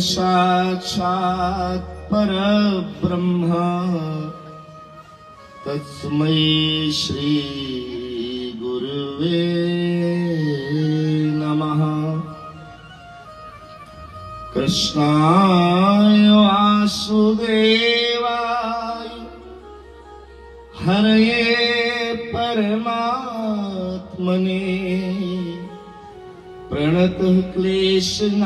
साक्षात् परब्रह्म तस्मै श्री गुरुवे नमः। कृष्णाय वासुदेवाय हरये परमात्मने प्रणतः क्लेशनाशाय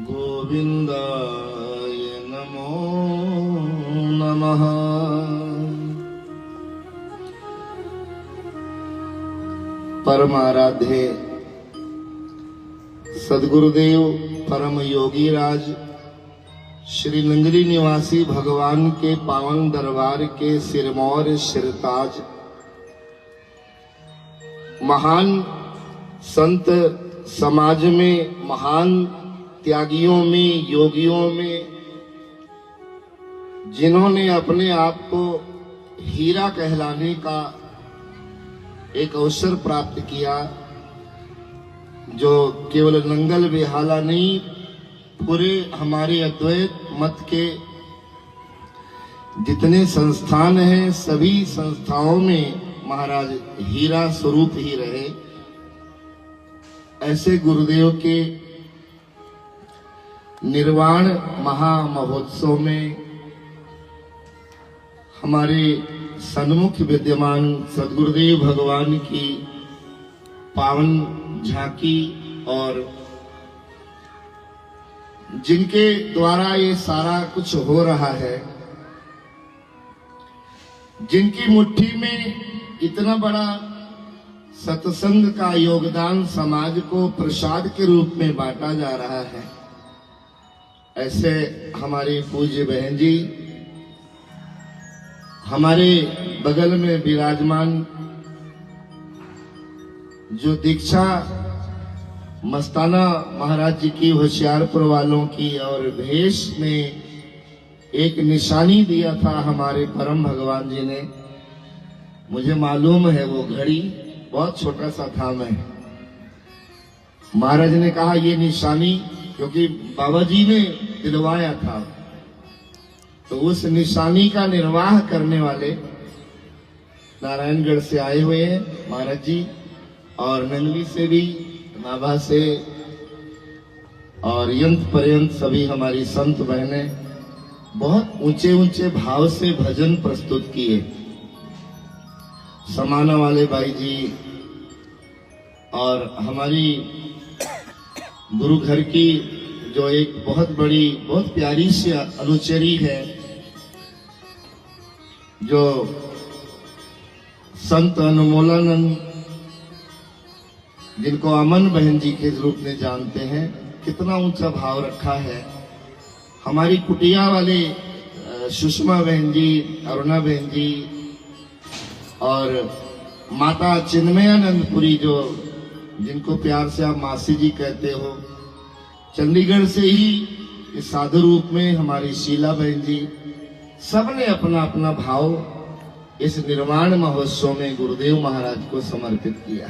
गोविन्दाय नमो नमः। परमाराध्य सद्गुरुदेव परम योगी राज श्री नंगरी निवासी भगवान के पावन दरबार के सिरमौर सिरताज महान संत समाज में, महान त्यागियों में, योगियों में, जिन्होंने अपने आप को हीरा कहलाने का एक अवसर प्राप्त किया, जो केवल नंगल बेहाला नहीं, पूरे हमारे अद्वैत मत के जितने संस्थान हैं सभी संस्थाओं में महाराज हीरा स्वरूप ही रहे। ऐसे गुरुदेव के निर्वाण महामहोत्सव में हमारे सन्मुख विद्यमान सद्गुरुदेव भगवान की पावन झांकी और जिनके द्वारा ये सारा कुछ हो रहा है, जिनकी मुट्ठी में इतना बड़ा सत्संग का योगदान समाज को प्रसाद के रूप में बांटा जा रहा है, ऐसे हमारी पूज्य बहन जी, हमारे बगल में विराजमान जो दीक्षा मस्ताना महाराज जी की, होशियारपुर वालों की, और भेष में एक निशानी दिया था हमारे परम भगवान जी ने। मुझे मालूम है वो घड़ी बहुत छोटा सा था, मैं महाराज ने कहा ये निशानी, क्योंकि बाबा जी ने दिलवाया था, तो उस निशानी का निर्वाह करने वाले नारायणगढ़ से आए हुए हैं महाराज जी, और नंगली से भी, नाभा से, और यंत्र पर्यंत सभी हमारी संत बहनें बहुत ऊंचे ऊंचे भाव से भजन प्रस्तुत किए। समाना वाले भाई जी और हमारी गुरु घर की जो एक बहुत बड़ी, बहुत प्यारी सी अनुचरी है, जो संत अनुमोलानंद, जिनको अमन बहन जी के रूप में जानते हैं, कितना ऊंचा भाव रखा है। हमारी कुटिया वाले सुषमा बहन जी, अरुणा बहन जी, और माता चिन्मयानंदपुरी, जो जिनको प्यार से आप मासी जी कहते हो, चंडीगढ़ से ही इस साधु रूप में हमारी शीला बहन जी, सबने अपना अपना भाव इस निर्वाण महोत्सव में गुरुदेव महाराज को समर्पित किया।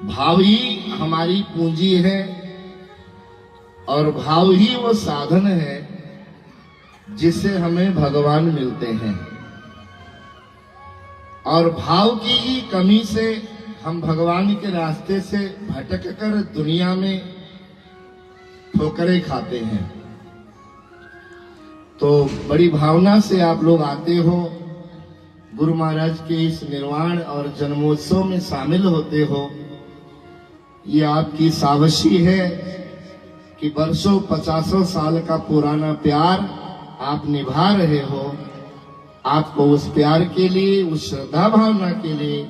भाव ही हमारी पूंजी है और भाव ही वो साधन है जिससे हमें भगवान मिलते हैं, और भाव की ही कमी से हम भगवान के रास्ते से भटक कर दुनिया में ठोकरें खाते हैं। तो बड़ी भावना से आप लोग आते हो, गुरु महाराज के इस निर्वाण और जन्मोत्सव में शामिल होते हो। ये आपकी सावशी है कि वर्षों 50 साल का पुराना प्यार आप निभा रहे हो। आपको उस प्यार के लिए, उस श्रद्धा भावना के लिए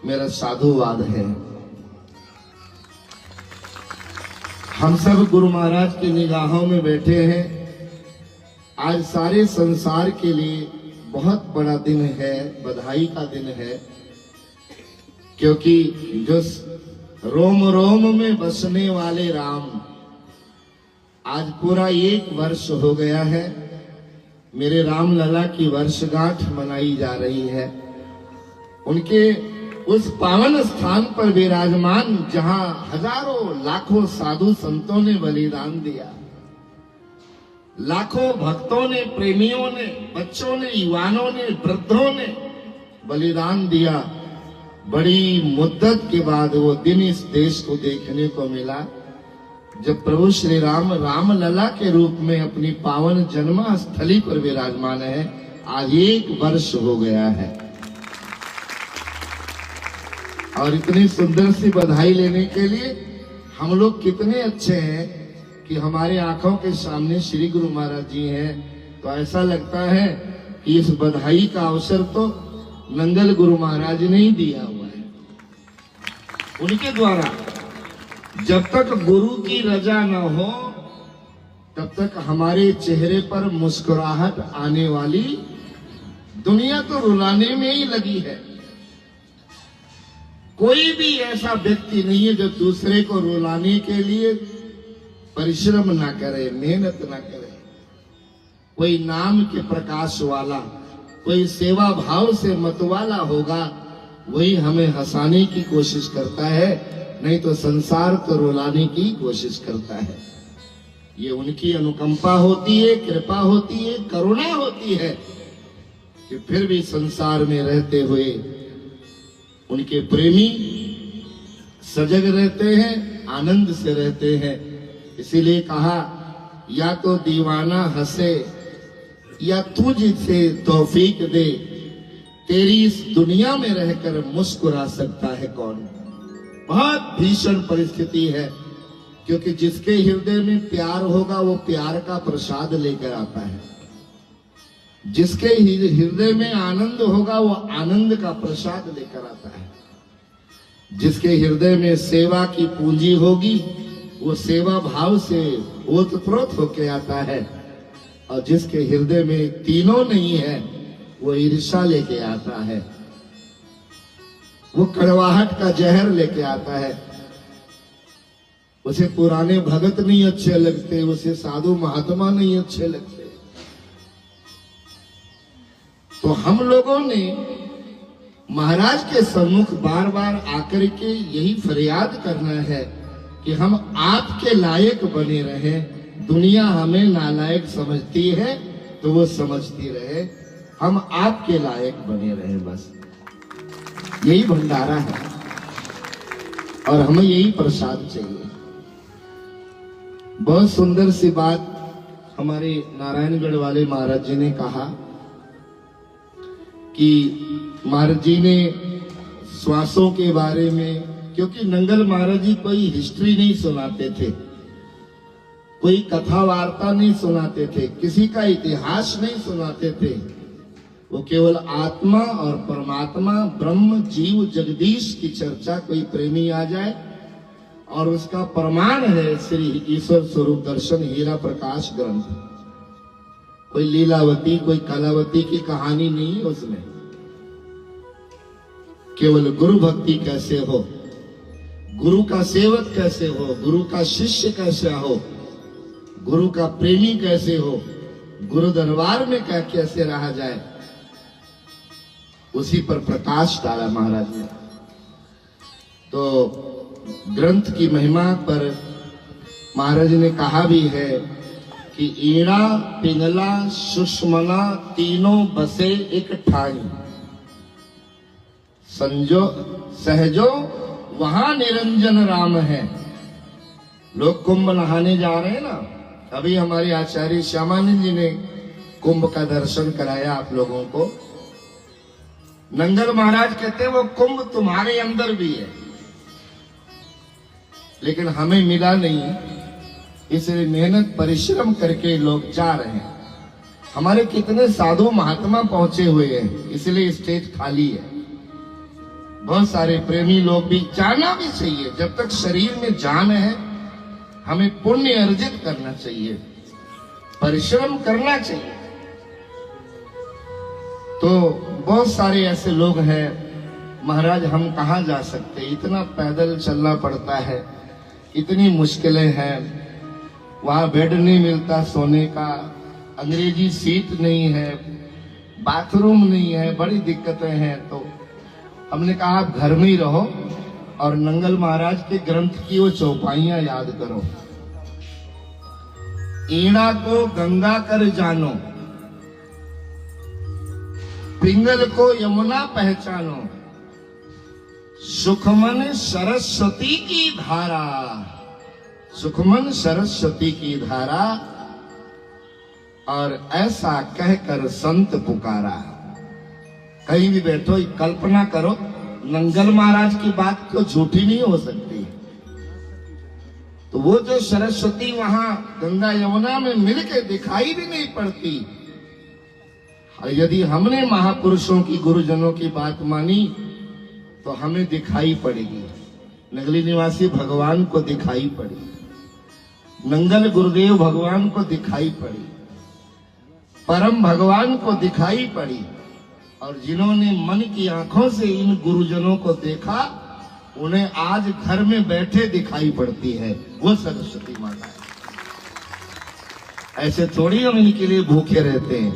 मेरा साधुवाद है। हम सब गुरु महाराज की निगाहों में बैठे हैं। आज सारे संसार के लिए बहुत बड़ा दिन है, बधाई का दिन है, क्योंकि जो रोम रोम में बसने वाले राम आज पूरा 1 वर्ष हो गया है। मेरे राम लला की वर्षगांठ मनाई जा रही है। उनके उस पावन स्थान पर विराजमान जहां हजारों लाखों साधु संतों ने बलिदान दिया, लाखों भक्तों ने, प्रेमियों ने, बच्चों ने, युवानों ने, वृद्धों ने बलिदान दिया। बड़ी मुद्दत के बाद वो दिन इस देश को देखने को मिला जब प्रभु श्री राम रामलला के रूप में अपनी पावन जन्मस्थली पर विराजमान है। आज 1 वर्ष हो गया है और इतनी सुंदर सी बधाई लेने के लिए हम लोग कितने अच्छे हैं कि हमारे आंखों के सामने श्री गुरु महाराज जी हैं। तो ऐसा लगता है कि इस बधाई का अवसर तो नंगल गुरु महाराज ने ही दिया हुआ है। उनके द्वारा जब तक गुरु की रजा न हो तब तक हमारे चेहरे पर मुस्कुराहट आने वाली दुनिया तो रुलाने में ही लगी है। कोई भी ऐसा व्यक्ति नहीं है जो दूसरे को रुलाने के लिए परिश्रम ना करे, मेहनत ना करे। कोई नाम के प्रकाश वाला, कोई सेवा भाव से मतवाला होगा, वही हमें हंसाने की कोशिश करता है, नहीं तो संसार को रुलाने की कोशिश करता है। ये उनकी अनुकंपा होती है, कृपा होती है, करुणा होती है कि फिर भी संसार में रहते हुए उनके प्रेमी सजग रहते हैं, आनंद से रहते हैं। इसीलिए कहा, या तो दीवाना हंसे या तुझसे तौफीक दे, तेरी इस दुनिया में रहकर मुस्कुरा सकता है कौन। बहुत भीषण परिस्थिति है, क्योंकि जिसके हृदय में प्यार होगा वो प्यार का प्रसाद लेकर आता है, जिसके हृदय में आनंद होगा वो आनंद का प्रसाद लेकर आता है, जिसके हृदय में सेवा की पूंजी होगी वो सेवा भाव से ओतप्रोत होके आता है, और जिसके हृदय में तीनों नहीं है वो ईर्ष्या लेके आता है, वो कड़वाहट का जहर लेके आता है। उसे पुराने भगत नहीं अच्छे लगते, उसे साधु महात्मा नहीं अच्छे लगते। तो हम लोगों ने महाराज के सम्मुख बार बार आकर के यही फरियाद करना है कि हम आपके लायक बने रहें। दुनिया हमें नालायक समझती है तो वो समझती रहे, हम आपके लायक बने रहे, बस यही भंडारा है और हमें यही प्रसाद चाहिए। बहुत सुंदर सी बात हमारे नारायणगढ़ वाले महाराज जी ने कहा कि महाराज जी ने श्वासों के बारे में, क्योंकि नंगल महाराज जी कोई हिस्ट्री नहीं सुनाते थे, कोई कथा वार्ता नहीं सुनाते थे, किसी का इतिहास नहीं सुनाते थे। वो केवल आत्मा और परमात्मा, ब्रह्म, जीव, जगदीश की चर्चा कोई प्रेमी आ जाए और उसका प्रमाण है श्री ईश्वर स्वरूप दर्शन हीरा प्रकाश ग्रंथ। कोई लीलावती, कोई कलावती की कहानी नहीं उसमें। केवल गुरु भक्ति कैसे हो, गुरु का सेवक कैसे हो, गुरु का शिष्य कैसे हो, गुरु का प्रेमी कैसे हो, गुरु दरबार में क्या कैसे रहा जाए, उसी पर प्रकाश डाला महाराज ने। तो ग्रंथ की महिमा पर महाराज ने कहा भी है कि ईड़ा, पिंगला, सुषमना तीनों बसे एक ठाई, संजो सहजो वहां निरंजन राम है। लोग कुंभ नहाने जा रहे हैं ना, अभी हमारे आचार्य श्यामानंद जी ने कुंभ का दर्शन कराया आप लोगों को। नंगल महाराज कहते हैं वो कुंभ तुम्हारे अंदर भी है, लेकिन हमें मिला नहीं, इसलिए मेहनत परिश्रम करके लोग जा रहे हैं। हमारे कितने साधु महात्मा पहुंचे हुए हैं, इसलिए स्टेज खाली है। बहुत सारे प्रेमी लोग भी, जाना भी चाहिए। जब तक शरीर में जान है हमें पुण्य अर्जित करना चाहिए, परिश्रम करना चाहिए। तो बहुत सारे ऐसे लोग हैं, महाराज हम कहाँ जा सकते, इतना पैदल चलना पड़ता है, इतनी मुश्किलें हैं, वहां बेड नहीं मिलता सोने का, अंग्रेजी सीट नहीं है, बाथरूम नहीं है, बड़ी दिक्कतें हैं। तो हमने कहा आप घर में ही रहो और नंगल महाराज के ग्रंथ की वो चौपाइयां याद करो। ईणा को गंगा कर जानो, पिंगल को यमुना पहचानो, सुखमन सरस्वती की धारा, सुखमन सरस्वती की धारा, और ऐसा कहकर संत पुकारा। कहीं भी बैठो कल्पना करो, नंगल महाराज की बात तो झूठी नहीं हो सकती। तो वो जो सरस्वती वहां गंगा यमुना में मिलके दिखाई भी नहीं पड़ती, यदि हमने महापुरुषों की गुरुजनों की बात मानी तो हमें दिखाई पड़ेगी। नगली निवासी भगवान को दिखाई पड़ी, नंगल गुरुदेव भगवान को दिखाई पड़ी, परम भगवान को दिखाई पड़ी। और जिन्होंने मन की आंखों से इन गुरुजनों को देखा, उन्हें आज घर में बैठे दिखाई पड़ती है, वो सरस्वती माता है। ऐसे थोड़ी हम इनके लिए भूखे रहते हैं,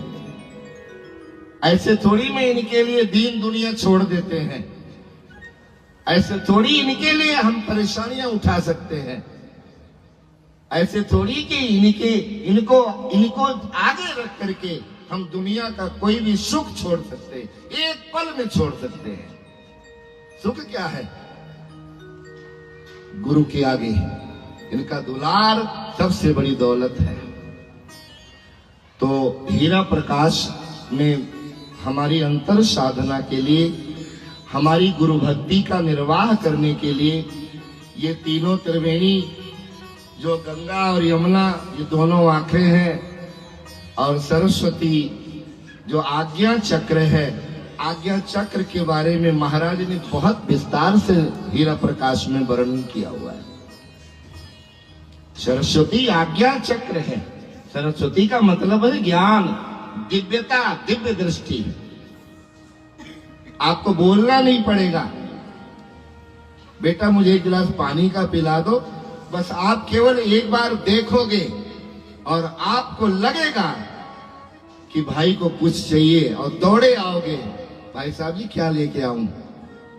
ऐसे थोड़ी में इनके लिए दीन दुनिया छोड़ देते हैं, ऐसे थोड़ी इनके लिए हम परेशानियां उठा सकते हैं, ऐसे थोड़ी कि इनको आगे रख करके हम दुनिया का कोई भी सुख छोड़ सकते हैं, एक पल में छोड़ सकते हैं। सुख क्या है? गुरु के आगे इनका दुलार सबसे बड़ी दौलत है। तो हीरा प्रकाश में हमारी अंतर साधना के लिए, हमारी गुरु भक्ति का निर्वाह करने के लिए ये तीनों त्रिवेणी जो गंगा और यमुना, ये दोनों आंखें हैं, और सरस्वती जो आज्ञा चक्र है, आज्ञा चक्र के बारे में महाराज ने बहुत विस्तार से हीरा प्रकाश में वर्णन किया हुआ है। सरस्वती आज्ञा चक्र है। सरस्वती का मतलब है ज्ञान, दिव्यता, दिव्य दृष्टि। आपको बोलना नहीं पड़ेगा, बेटा मुझे एक गिलास पानी का पिला दो, बस आप केवल एक बार देखोगे और आपको लगेगा कि भाई को कुछ चाहिए और दौड़े आओगे, भाई साहब जी क्या लेके आऊं।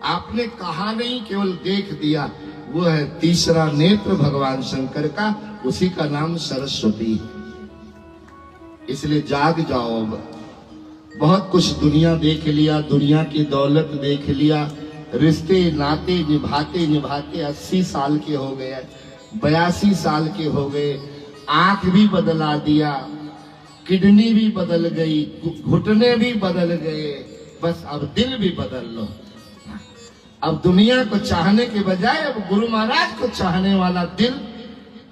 आपने कहा नहीं, केवल देख दिया। वो है तीसरा नेत्र भगवान शंकर का, उसी का नाम सरस्वती। इसलिए जाग जाओ। बहुत कुछ दुनिया देख लिया, दुनिया की दौलत देख लिया, रिश्ते नाते निभाते निभाते 80 साल के हो गए, 82 साल के हो गए, आंख भी बदला दिया, किडनी भी बदल गई, घुटने भी बदल गए, बस अब दिल भी बदल लो। अब दुनिया को चाहने के बजाय अब गुरु महाराज को चाहने वाला दिल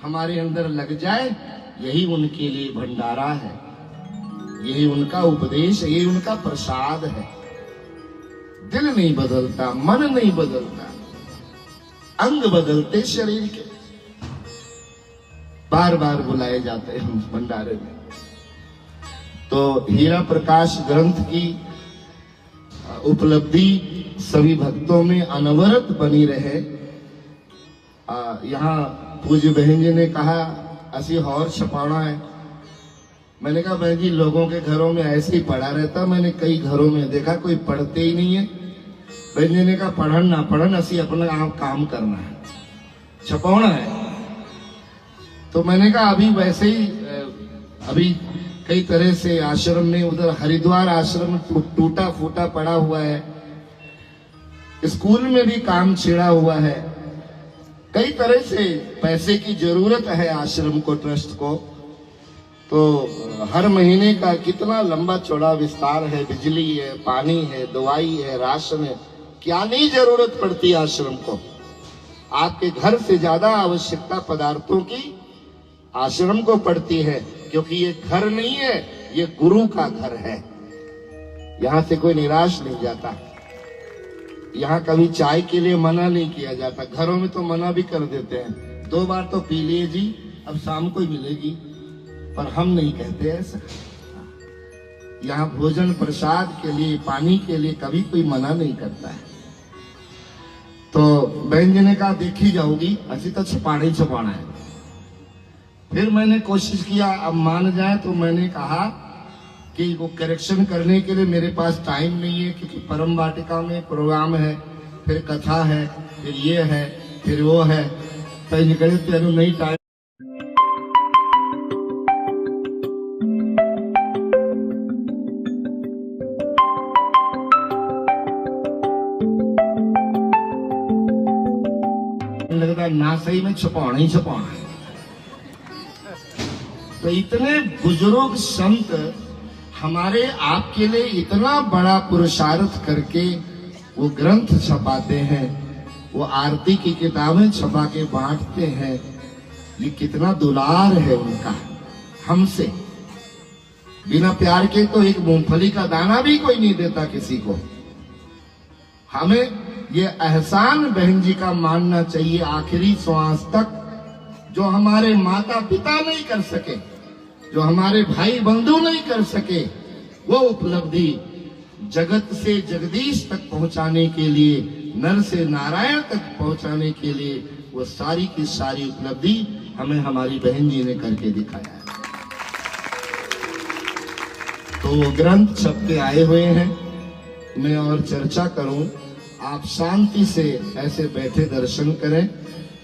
हमारे अंदर लग जाए, यही उनके लिए भंडारा है, यही उनका उपदेश है, यही उनका प्रसाद है। दिल नहीं बदलता, मन नहीं बदलता, अंग बदलते शरीर के, बार बार बुलाए जाते हैं भंडारे में। तो हीरा प्रकाश ग्रंथ की उपलब्धि सभी भक्तों में अनवरत बनी रहे। यहाँ पूज्य बहन जी ने कहा असी और छपाना है। मैंने कहा बहन जी लोगों के घरों में ऐसे ही पड़ा रहता, मैंने कई घरों में देखा कोई पढ़ते ही नहीं है। बहन जी ने कहा पढ़न ना पढ़न, असी अपना काम करना है, छपाना है। तो मैंने कहा अभी वैसे ही अभी कई तरह से आश्रम में, उधर हरिद्वार आश्रम टूटा फूटा पड़ा हुआ है, स्कूल में भी काम छिड़ा हुआ है, कई तरह से पैसे की जरूरत है आश्रम को, ट्रस्ट को। तो हर महीने का कितना लंबा चौड़ा विस्तार है, बिजली है, पानी है, दवाई है, राशन है, क्या नहीं जरूरत पड़ती आश्रम को। आपके घर से ज्यादा आवश्यकता पदार्थों की आश्रम को पड़ती है, क्योंकि ये घर नहीं है, ये गुरु का घर है। यहाँ से कोई निराश नहीं जाता, यहाँ कभी चाय के लिए मना नहीं किया जाता। घरों में तो मना भी कर देते हैं, 2 बार तो पी लिए जी, अब शाम को ही मिलेगी, पर हम नहीं कहते ऐसा। यहाँ भोजन प्रसाद के लिए, पानी के लिए कभी कोई मना नहीं करता है। तो बहन जी ने कहा देखी जाओगी, ऐसी तो छुपाना है। फिर मैंने कोशिश किया अब मान जाए, तो मैंने कहा कि वो करेक्शन करने के लिए मेरे पास टाइम नहीं है, क्योंकि परम वाटिका में प्रोग्राम है, फिर कथा है, फिर ये है, फिर वो है, तो निकले तेरू नहीं टाइम। लगता ना सही में छुपाना ही छुपाना है। तो इतने बुजुर्ग संत हमारे आपके लिए इतना बड़ा पुरुषार्थ करके वो ग्रंथ छपाते हैं, वो आरती की किताबें छपा के बांटते हैं। ये कितना दुलार है उनका हमसे। बिना प्यार के तो एक मूंगफली का दाना भी कोई नहीं देता किसी को। हमें ये एहसान बहन जी का मानना चाहिए आखिरी श्वास तक। जो हमारे माता पिता नहीं कर सके, जो हमारे भाई बंधु नहीं कर सके, वो उपलब्धि जगत से जगदीश तक पहुंचाने के लिए, नर से नारायण तक पहुंचाने के लिए, वो सारी की सारी उपलब्धि हमें हमारी बहन जी ने करके दिखाया है। तो वो ग्रंथ छप के आए हुए हैं। मैं और चर्चा करूं, आप शांति से ऐसे बैठे दर्शन करें।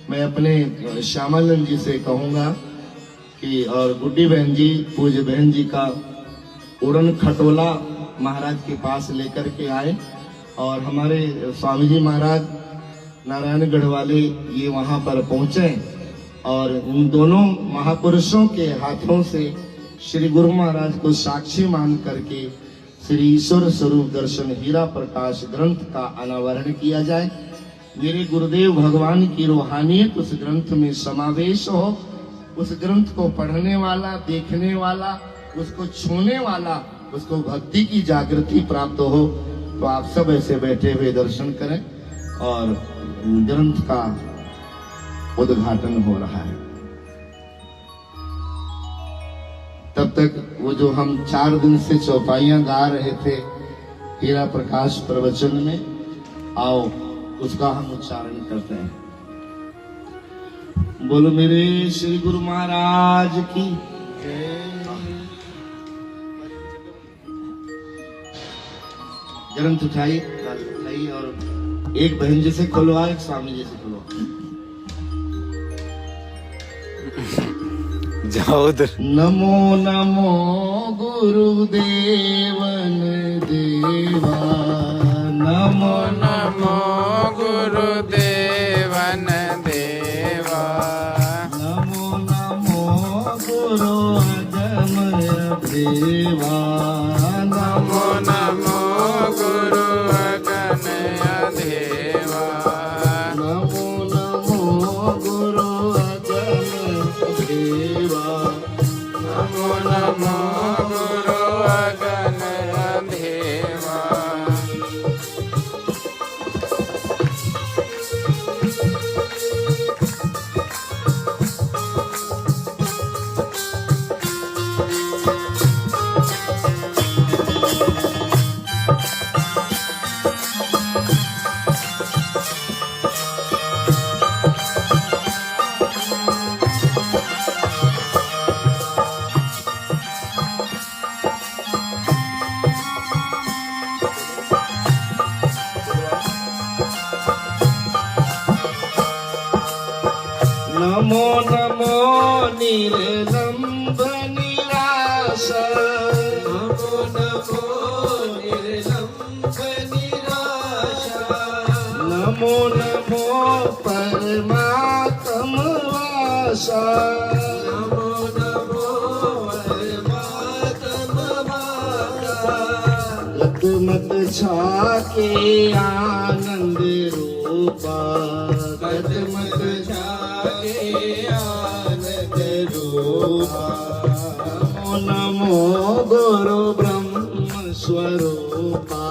मैं अपने श्यामानंद जी से कहूंगा कि और गुड्डी बहन जी, पूज्य बहन जी का उड़न खटोला महाराज के पास लेकर के आए, और हमारे स्वामी जी महाराज नारायणगढ़ वाले ये वहां पर पहुंचे, और इन दोनों महापुरुषों के हाथों से श्री गुरु महाराज को साक्षी मान करके श्री ईश्वर स्वरूप दर्शन हीरा प्रकाश ग्रंथ का अनावरण किया जाए। मेरे गुरुदेव भगवान की रूहानियत उस ग्रंथ में समावेश हो। उस ग्रंथ को पढ़ने वाला, देखने वाला, उसको छूने वाला, उसको भक्ति की जागृति प्राप्त हो। तो आप सब ऐसे बैठे हुए दर्शन करें, और ग्रंथ का उद्घाटन हो रहा है। तब तक वो जो हम 4 दिन से चौपाइयां गा रहे थे हीरा प्रकाश प्रवचन में, आओ उसका हम उच्चारण करते हैं। बोलो मेरे श्री गुरु महाराज की। ग्रंथ उठाइए और एक बहन जी से खुलवा, एक स्वामी जी से खुलवा। जाओ उधर। नमो नमो गुरुदेवन देवा, नमो नमो गुरुदेवन देवा, नमो नमो गुरु अगमय देवा, नमो नमो गुरु अगमय देवा, नमो नमो गुरु अगमय देवा, नमो नमो गुरु अगमय देवा। नमो नमो निर्लंब निराशा, नमो नमो निर्लंब निराशा, नमो नमो परमात्म वासा, नमो नमो परमात्म वासा, लतमत छाके आनंद रूपा, कदमत जागे आनंद रूपा, नमो नमो गुरु ब्रह्म स्वरूपा,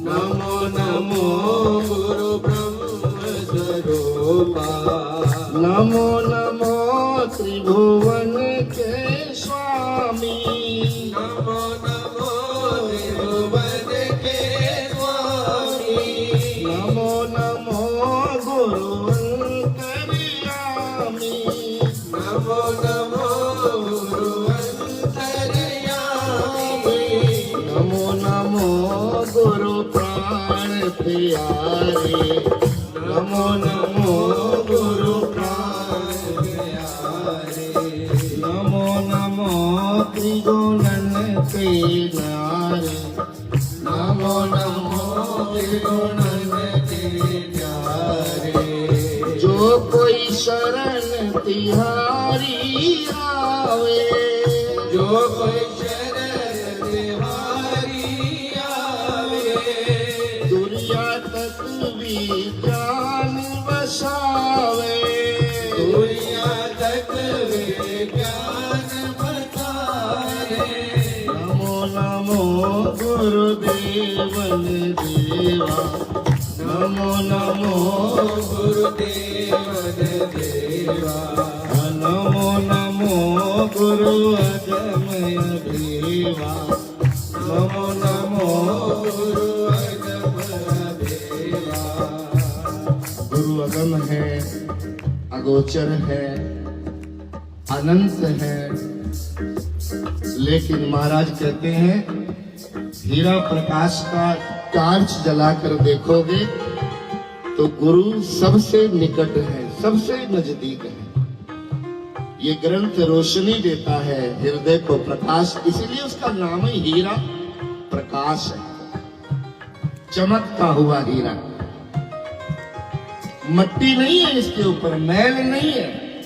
नमो नमो गुरु ब्रह्म स्वरूपा, नमो नमो त्रिभुवन के स्वामी, नमो नमो त्रिभुवन के स्वामी, नमो नमो गुरु अंतर्यामी, नमो नमो गुरु अंतर्यामी, प्यारे। नमो नमो गुरु प्राण प्यारे। नमो नमो त्रिगुणन के नारे। नमो नमो त्रिगुणन के प्यारे। जो कोई शरण तिहारी आवे, जो कोई शरण तिहारी आवे। दुरिया तक भी जान बसावे। दुनिया तक विज्ञान बताए। नमो नमो गुरुदेवन देवा। नमो नमो गुरुदेवन देवा। नमो नमो गुरु अजमय देवा। नमो नमो गुरु अजमय देवा। गुरु अगम है, अगोचर है, अनंत है, लेकिन महाराज कहते हैं हीरा प्रकाश का टार्च जलाकर देखोगे तो गुरु सबसे निकट है, सबसे नजदीक है। ये ग्रंथ रोशनी देता है हृदय को प्रकाश, इसीलिए उसका नाम ही हीरा प्रकाश है, चमकता हुआ हीरा। मट्टी नहीं है इसके ऊपर, मैल नहीं है,